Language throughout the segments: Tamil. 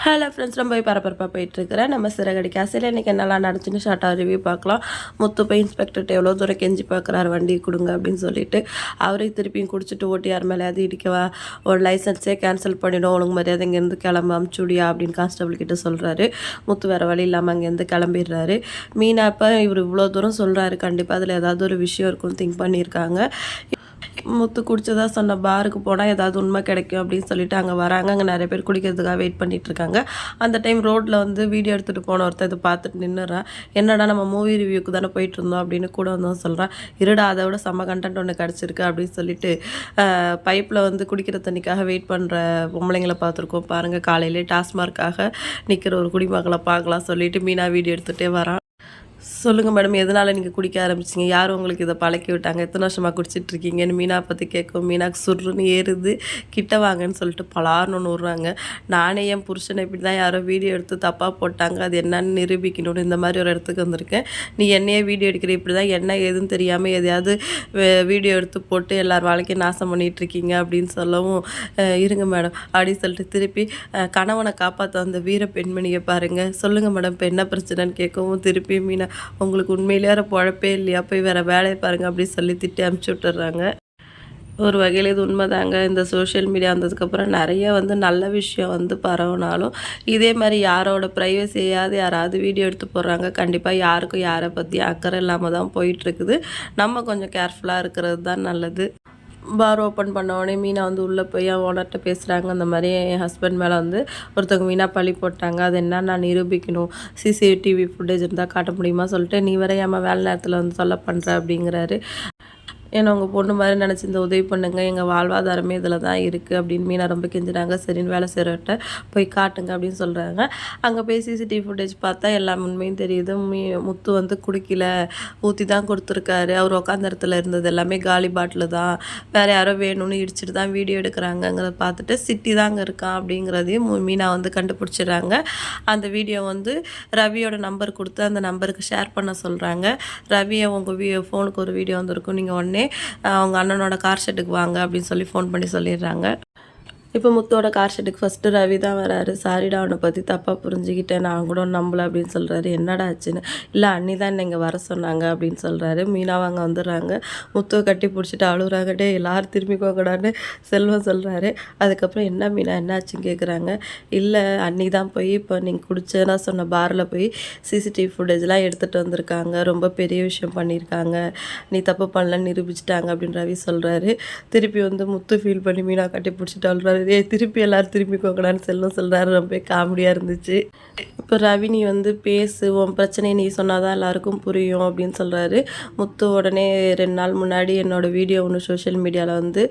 ஹலோ ஃப்ரெண்ட்ஸ், நம்ம போய் பரபரப்பாக போயிட்டுருக்கிறேன். நம்ம சிறகடி காசில் இன்றைக்கி என்னெல்லாம் நடந்துச்சுன்னு ஷார்ட்டாக ரிவ்யூ பார்க்கலாம். முத்து போய் இன்ஸ்பெக்டர்கிட்ட எவ்வளோ தூரம் கெஞ்சி பார்க்குறாரு வண்டி கொடுங்க அப்படின்னு சொல்லிட்டு. அவரே திருப்பியும் குடிச்சிட்டு ஓட்டி யார் மேலே அது இடிக்கவா, ஒரு லைசன்ஸே கேன்சல் பண்ணிடும், ஒழுங்கு மரியாதை இங்கேருந்து கிளம்ப அமுச்சுடியா அப்படின்னு கான்ஸ்டபிள் கிட்ட சொல்கிறாரு. முத்து வேறு வழி இல்லாமல் அங்கேருந்து கிளம்பிடுறாரு. மீனா இப்போ இவர் இவ்வளோ தூரம் சொல்கிறாரு, கண்டிப்பாக அதில் ஏதாவது ஒரு விஷயம் இருக்குன்னு திங்க் பண்ணியிருக்காங்க. முத்து குடிச்சதா சொன்ன பாருக்கு போனால் ஏதாவது உண்மை கிடைக்கும் அப்படின்னு சொல்லிட்டு அங்கே வராங்க. அங்கே நிறைய பேர் குடிக்கிறதுக்காக வெயிட் பண்ணிட்டு இருக்காங்க. அந்த டைம் ரோட்டில் வந்து வீடியோ எடுத்துகிட்டு போன ஒருத்தர் இதை பார்த்துட்டு நின்றுறான். என்னடா நம்ம மூவி ரிவ்யூக்கு தானே போயிட்டு இருந்தோம் அப்படின்னு கூட வந்து சொல்கிறான். இருடா, அதை விட செம்ம கண்டென்ட் ஒன்று கிடச்சிருக்கு அப்படின்னு சொல்லிட்டு பைப்பில் வந்து குடிக்கிற தண்ணிக்காக வெயிட் பண்ணுற பொம்பளைங்களை பார்த்துருக்கோம் பாருங்கள். காலையிலே டாஸ்மார்க்காக நிற்கிற ஒரு குடிமக்களை பார்க்கலாம் சொல்லிட்டு மீனா வீடியோ எடுத்துகிட்டே வரான். சொல்லுங்கள் மேடம், எதனால் நீங்கள் குடிக்க ஆரம்பிச்சிங்க, யார் உங்களுக்கு இதை பழக்கி விட்டாங்க, எத்தனை வருஷமாக குடிச்சிட்ருக்கீங்கன்னு மீனா பற்றி கேட்கும். மீனாக்கு சுருன்னு ஏறுது. கிட்ட வாங்கன்னு சொல்லிட்டு பலார்னு ஒன்று விட்றாங்க. நானே என் புருஷனை இப்படி தான் யாரோ வீடியோ எடுத்து தப்பாக போட்டாங்க, அது என்னன்னு நிரூபிக்கணும்னு இந்த மாதிரி ஒரு இடத்துக்கு வந்திருக்கேன். நீ என்னையே வீடியோ எடுக்கிற, இப்படி தான் என்ன ஏதுன்னு தெரியாமல் எதையாவது வீடியோ எடுத்து போட்டு எல்லார் வாழ்க்கையும் நாசம் பண்ணிகிட்ருக்கீங்க அப்படின்னு சொல்லவும், இருங்க மேடம் அப்படின்னு சொல்லிட்டு திருப்பி கணவனை காப்பாற்ற அந்த வீர பெண்மணியை பாருங்கள், சொல்லுங்கள் மேடம் இப்போ என்ன பிரச்சனைன்னு கேட்கவும், திருப்பி மீனா உங்களுக்கு உண்மையிலே வேறு பொழப்பே இல்லையா, போய் வேறு வேலையை பாருங்கள் அப்படின்னு சொல்லி திட்டி அனுப்பிச்சி விட்டுறாங்க. ஒரு வகையில் இது உண்மைதாங்க. இந்த சோஷியல் மீடியா வந்ததுக்கப்புறம் நிறைய வந்து நல்ல விஷயம் வந்து பரவினாலும் இதே மாதிரி யாரோட ப்ரைவசியாவது யாராவது வீடியோ எடுத்து போடுறாங்க. கண்டிப்பாக யாருக்கும் யாரை பற்றி அக்கறை இல்லாமல் தான் போயிட்டுருக்குது. நம்ம கொஞ்சம் கேர்ஃபுல்லாக இருக்கிறது தான் நல்லது. பார் ஓப்பன் பண்ணோடனே மீனா வந்து உள்ளே போய் ஓனர்கிட்ட பேசுகிறாங்க. அந்த மாதிரி என் ஹஸ்பண்ட் மேலே வந்து ஒருத்தவங்க மீனா பழி போட்டாங்க, அது என்ன நான் நிரூபிக்கணும், சிசிடிவி ஃபுட்டேஜ் இருந்தால் காட்ட முடியுமா சொல்லிட்டு நீ வர ஏமா வேலை நேரத்தில் வந்து சொல்ல பண்ணுற அப்படிங்கிறாரு. ஏன்னா உங்கள் பொண்ணு மாதிரி நினச்சி இந்த உதவி பண்ணுங்க, எங்கள் வாழ்வாதாரமே இதில் தான் இருக்குது அப்படின்னு மீனா ரொம்ப கெஞ்சினாங்க. சரின்னு வேலை செய்கிறவர்கிட்ட போய் காட்டுங்க அப்படின்னு சொல்கிறாங்க. அங்கே போய் சிசிடிவி ஃபுட்டேஜ் பார்த்தா எல்லா உண்மையும் தெரியுது. முத்து வந்து குடிக்கல, ஊற்றி தான் கொடுத்துருக்காரு. அவர் உட்காந்த இடத்துல இருந்தது எல்லாமே காலி பாட்டில் தான், வேறு யாரோ வேணும்னு இடிச்சிட்டு தான் வீடியோ எடுக்கிறாங்கங்கிறத பார்த்துட்டு சிட்டி தாங்க இருக்கான் அப்படிங்கிறதையும் மீனா வந்து கண்டுபிடிச்சிடுறாங்க. அந்த வீடியோ வந்து ரவியோட நம்பர் கொடுத்து அந்த நம்பருக்கு ஷேர் பண்ண சொல்கிறாங்க. ரவியை உங்கள் ஃபோனுக்கு ஒரு வீடியோ வந்துருக்கும், நீங்கள் உடனே அவங்க அண்ணனோட கார் ஷெட்டுக்கு வாங்க அப்படின்னு சொல்லி ஃபோன் பண்ணி சொல்லிடுறாங்க. இப்போ முத்தோட கார் ஷெட்டுக்கு ஃபஸ்ட்டு ரவி தான் வராரு. சாரிடா, அவனை பற்றி தப்பாக புரிஞ்சுக்கிட்டேன், நான் கூட நம்பலை அப்படின்னு சொல்கிறாரு. என்னடா ஆச்சுன்னு, இல்லை அண்ணி தான் என்னை இங்கே வர சொன்னாங்க அப்படின்னு சொல்கிறாரு. மீனாவாங்க வந்துடுறாங்க. முத்துவை கட்டி பிடிச்சிட்டு அழுகுறாங்க. டே எல்லோரும் திரும்பிக்கோங்கடான்னு செல்வம் சொல்கிறாரு. அதுக்கப்புறம் என்ன மீனா என்னாச்சுன்னு கேட்குறாங்க. இல்லை அண்ணி தான் போய் இப்போ நீங்கள் குடிச்சேன்னா சொன்ன பாரில் போய் சிசிடிவி ஃபுட்டேஜ்லாம் எடுத்துகிட்டு வந்திருக்காங்க, ரொம்ப பெரிய விஷயம் பண்ணியிருக்காங்க, நீ தப்பு பண்ணலன்னு நிரூபிச்சிட்டாங்க அப்படின்னு ரவி சொல்கிறாரு. திருப்பி வந்து முத்து ஃபீல் பண்ணி மீனா கட்டி பிடிச்சிட்டு அழுறாரு. திருப்பி எல்லோரும் திரும்பிக்கோங்கடான்னு செல்லும் சொல்கிறாரு. ரொம்ப காமெடியாக இருந்துச்சு. இப்போ ரவி நீ வந்து பேசு, உன் பிரச்சனையை நீ சொன்னால் தான் எல்லாருக்கும் புரியும் அப்படின்னு சொல்கிறாரு. முத்து உடனே 2 நாள் முன்னாடி என்னோடய வீடியோ ஒன்று சோஷியல் மீடியாவில் வந்து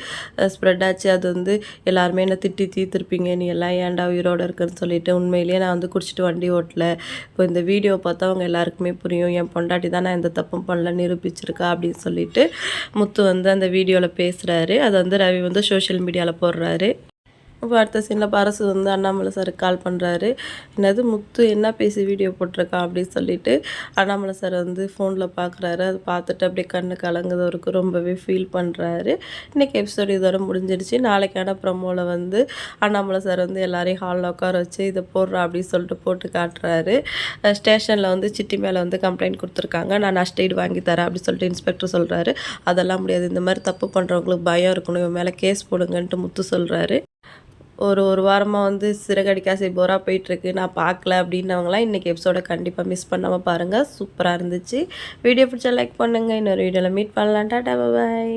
ஸ்ப்ரெட் ஆச்சு. அது வந்து எல்லாருமே என்னை திட்டி தீர்த்திருப்பீங்க, நீ எல்லாம் ஏன்டா உயிரோடு இருக்குன்னு சொல்லிட்டு. உண்மையிலேயே நான் வந்து குடிச்சிட்டு வண்டி ஓட்டல. இப்போ இந்த வீடியோ பார்த்தா அவங்க எல்லாருக்குமே புரியும், என் பொண்டாட்டி தான் நான் எந்த தப்பும் பண்ணல நிரூபிச்சிருக்கா அப்படின்னு சொல்லிட்டு முத்து வந்து அந்த வீடியோவில் பேசுகிறாரு. அதை வந்து ரவி வந்து சோஷியல் மீடியாவில் போடுறாரு. இப்போ அடுத்த சீனில் பரசு வந்து அண்ணாமலை சாருக்கு கால் பண்ணுறாரு. என்னது முத்து என்ன பேசி வீடியோ போட்டிருக்கான் அப்படின்னு சொல்லிட்டு அண்ணாமலை சார் வந்து ஃபோனில் பார்க்குறாரு. அதை பார்த்துட்டு அப்படியே கண்ணு கலங்குதவருக்கு ரொம்பவே ஃபீல் பண்ணுறாரு. இன்றைக்கி எபிசோடு இதோட முடிஞ்சிடுச்சு. நாளைக்கான ப்ரமோவில் வந்து அண்ணாமலை சார் வந்து எல்லாரையும் ஹாலில் உட்கார வச்சு இதை போடுறா அப்படின்னு சொல்லிட்டு போட்டு காட்டுறாரு. ஸ்டேஷனில் வந்து சிட்டி மேலே வந்து கம்ப்ளைண்ட் கொடுத்துருக்காங்க, நான் நஷ்டஈடு வாங்கி தரேன் அப்படின்னு சொல்லிட்டு இன்ஸ்பெக்டர் சொல்கிறாரு. அதெல்லாம் முடியாது, இந்த மாதிரி தப்பு பண்ணுறவங்களுக்கு பயம் இருக்கணும், இவன் மேலே கேஸ் போடுங்கன்ட்டு முத்து சொல்கிறாரு. ஒரு வாரமாக வந்து சிறகடிக்காசை போராக போயிட்டுருக்கு, நான் பார்க்கல அப்படின்னவங்களாம் இன்றைக்கி எபிசோடை கண்டிப்பாக மிஸ் பண்ணாமல் பாருங்கள். சூப்பராக இருந்துச்சு. வீடியோ பிடிச்சா லைக் பண்ணுங்கள். இன்னொரு வீடியோவில் மீட் பண்ணலாம். டாடா, பாய்.